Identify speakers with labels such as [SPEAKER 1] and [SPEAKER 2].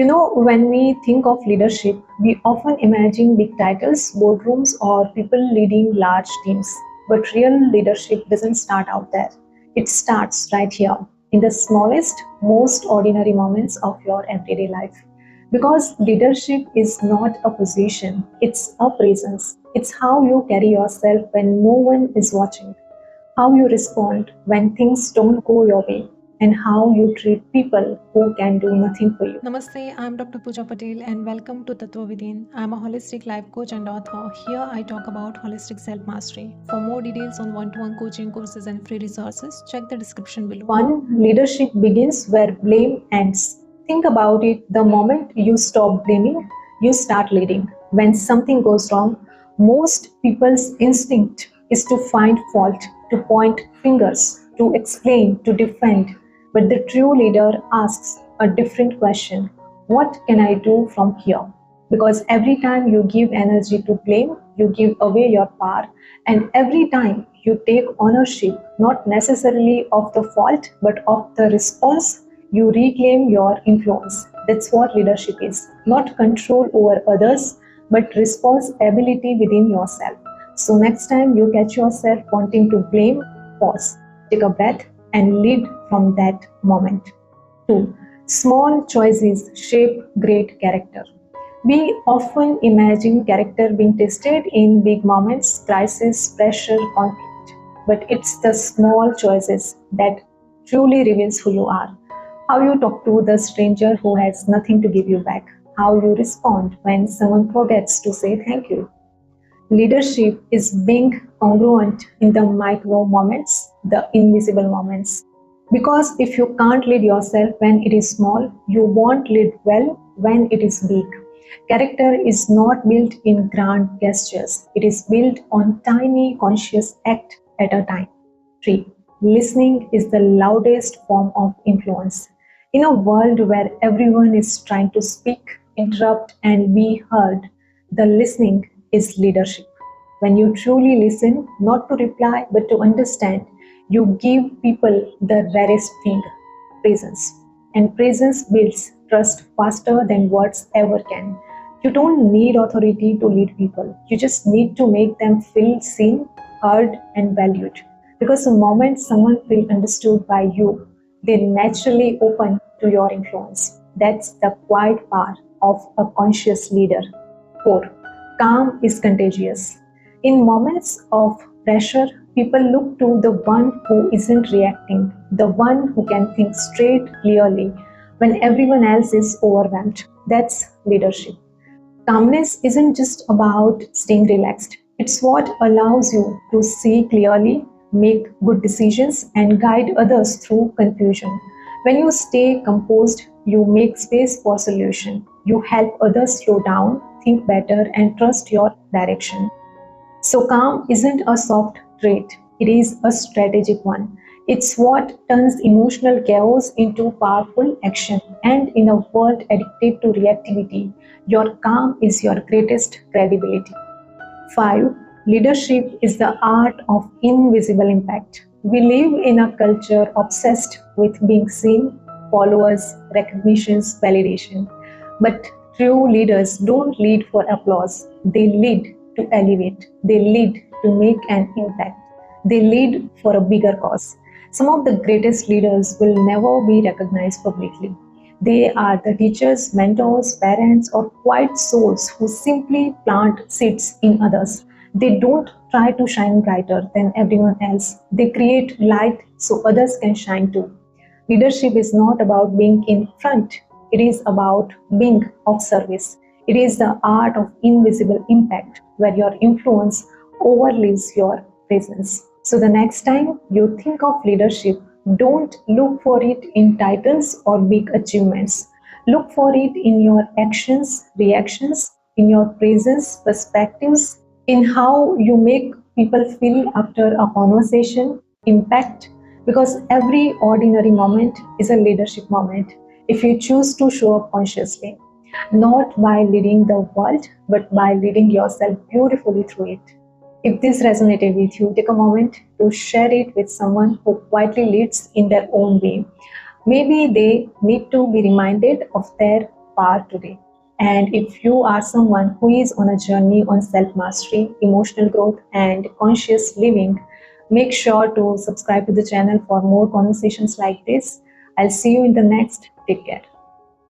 [SPEAKER 1] When we think of leadership, we often imagine big titles, boardrooms, or people leading large teams. But real leadership doesn't start out there. It starts right here, in the smallest, most ordinary moments of your everyday life. Because leadership is not a position, it's a presence. It's how you carry yourself when no one is watching, how you respond when things don't go your way, and how you treat people who can do nothing for you.
[SPEAKER 2] Namaste, I'm Dr. Pooja Patel and welcome to Tatva Within. I'm a holistic life coach and author. Here I talk about holistic self mastery. For more details on one to one coaching courses and free resources, check the description below.
[SPEAKER 1] One, leadership begins where blame ends. Think about it, the moment you stop blaming, you start leading. When something goes wrong, most people's instinct is to find fault, to point fingers, to explain, to defend. But the true leader asks a different question: what can I do from here? Because every time you give energy to blame, you give away your power. And every time you take ownership, not necessarily of the fault, but of the response, you reclaim your influence. That's what leadership is: not control over others, but responsibility within yourself. So, next time you catch yourself wanting to blame, pause, take a breath, and lead from that moment. 2. Small choices shape great character. We often imagine character being tested in big moments, crisis, pressure, conflict. But it's the small choices that truly reveals who you are. How you talk to the stranger who has nothing to give you back. How you respond when someone forgets to say thank you. Leadership is being congruent in the micro moments, the invisible moments. Because if you can't lead yourself when it is small, you won't lead well when it is big. Character is not built in grand gestures, it is built on tiny conscious act at a time. 3. Listening is the loudest form of influence. In a world where everyone is trying to speak, interrupt, and be heard, the listening is leadership. When you truly listen, not to reply but to understand, you give people the rarest thing: presence. And presence builds trust faster than words ever can. You don't need authority to lead people, you just need to make them feel seen, heard, and valued. Because the moment someone feels understood by you, they naturally open to your influence. That's the quiet power of a conscious leader. 4. Calm is contagious. In moments of pressure, people look to the one who isn't reacting, the one who can think straight, clearly, when everyone else is overwhelmed. That's leadership. Calmness isn't just about staying relaxed, it's what allows you to see clearly, make good decisions, and guide others through confusion. When you stay composed, you make space for solution. You help others slow down, think better, and trust your direction. So, calm isn't a soft trait, it is a strategic one. It's what turns emotional chaos into powerful action. And in a world addicted to reactivity, your calm is your greatest credibility. 5. Leadership is the art of invisible impact. We live in a culture obsessed with being seen, followers, recognitions, validation. But true leaders don't lead for applause, they lead to elevate, they lead to make an impact, they lead for a bigger cause. Some of the greatest leaders will never be recognized publicly. They are the teachers, mentors, parents, or quiet souls who simply plant seeds in others. They don't try to shine brighter than everyone else. They create light so others can shine too. Leadership is not about being in front, it is about being of service. It is the art of invisible impact where your influence overlives your presence. So, the next time you think of leadership, don't look for it in titles or big achievements. Look for it in your actions, reactions, in your presence, perspectives, in how you make people feel after a conversation, impact, because every ordinary moment is a leadership moment if you choose to show up consciously, not by leading the world, but by leading yourself beautifully through it. If this resonated with you, take a moment to share it with someone who quietly leads in their own way. Maybe they need to be reminded of their power today. And if you are someone who is on a journey on self mastery, emotional growth, and conscious living, make sure to subscribe to the channel for more conversations like this. I'll see you in the next. Take care.